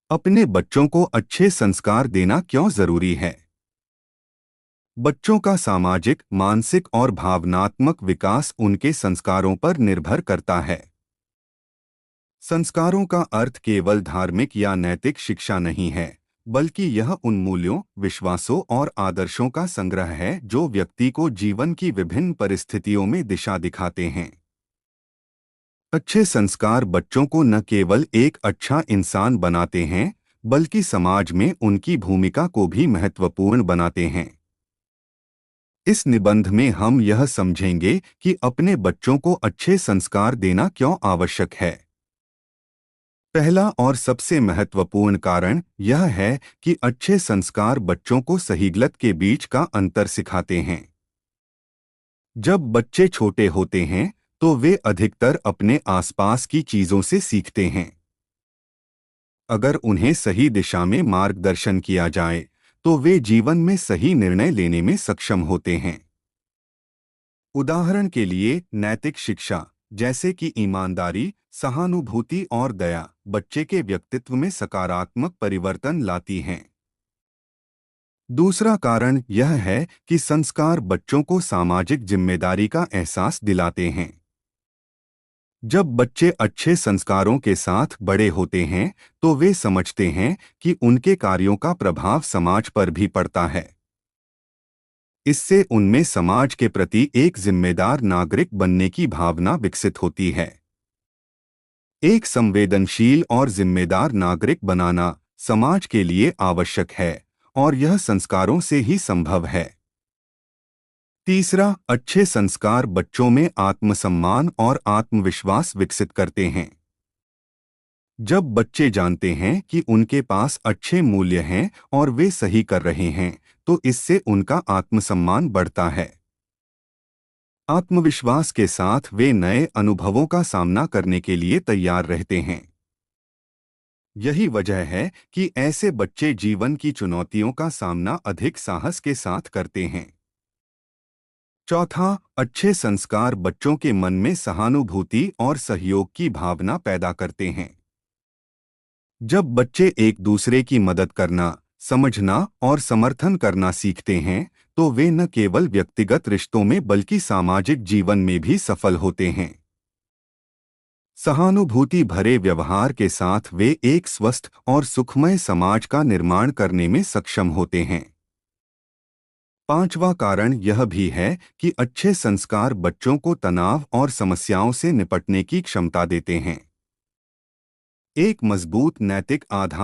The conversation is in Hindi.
अपने बच्चों को अच्छे संस्कार देना क्यों जरूरी है? बच्चों का सामाजिक, मानसिक और भावनात्मक विकास उनके संस्कारों पर निर्भर करता है। संस्कारों का अर्थ केवल धार्मिक या नैतिक शिक्षा नहीं है, बल्कि यह उन मूल्यों, विश्वासों और आदर्शों का संग्रह है जो व्यक्ति को जीवन की विभिन्न परिस्थितियों में दिशा दिखाते हैं। अच्छे संस्कार बच्चों को न केवल एक अच्छा इंसान बनाते हैं, बल्कि समाज में उनकी भूमिका को भी महत्वपूर्ण बनाते हैं। इस निबंध में हम यह समझेंगे कि अपने बच्चों को अच्छे संस्कार देना क्यों आवश्यक है। पहला और सबसे महत्वपूर्ण कारण यह है कि अच्छे संस्कार बच्चों को सही गलत के बीच का अंतर सिखाते हैं। जब बच्चे छोटे होते हैं, तो वे अधिकतर अपने आसपास की चीजों से सीखते हैं। अगर उन्हें सही दिशा में मार्गदर्शन किया जाए, तो वे जीवन में सही निर्णय लेने में सक्षम होते हैं। उदाहरण के लिए, नैतिक शिक्षा, जैसे कि ईमानदारी, सहानुभूति और दया, बच्चे के व्यक्तित्व में सकारात्मक परिवर्तन लाती हैं। दूसरा कारण यह है कि संस्कार बच्चों को सामाजिक जिम्मेदारी का एहसास दिलाते हैं। जब बच्चे अच्छे संस्कारों के साथ बड़े होते हैं, तो वे समझते हैं कि उनके कार्यों का प्रभाव समाज पर भी पड़ता है। इससे उनमें समाज के प्रति एक जिम्मेदार नागरिक बनने की भावना विकसित होती है। एक संवेदनशील और जिम्मेदार नागरिक बनाना समाज के लिए आवश्यक है, और यह संस्कारों से ही संभव है। तीसरा, अच्छे संस्कार बच्चों में आत्मसम्मान और आत्मविश्वास विकसित करते हैं। जब बच्चे जानते हैं कि उनके पास अच्छे मूल्य हैं और वे सही कर रहे हैं, तो इससे उनका आत्मसम्मान बढ़ता है। आत्मविश्वास के साथ वे नए अनुभवों का सामना करने के लिए तैयार रहते हैं। यही वजह है कि ऐसे बच्चे जीवन की चुनौतियों का सामना अधिक साहस के साथ करते हैं। चौथा, अच्छे संस्कार बच्चों के मन में सहानुभूति और सहयोग की भावना पैदा करते हैं। जब बच्चे एक दूसरे की मदद करना, समझना और समर्थन करना सीखते हैं, तो वे न केवल व्यक्तिगत रिश्तों में बल्कि सामाजिक जीवन में भी सफल होते हैं। सहानुभूति भरे व्यवहार के साथ वे एक स्वस्थ और सुखमय समाज का निर्माण करने में सक्षम होते हैं। पांचवा कारण यह भी है कि अच्छे संस्कार बच्चों को तनाव और समस्याओं से निपटने की क्षमता देते हैं। एक मजबूत नैतिक आधार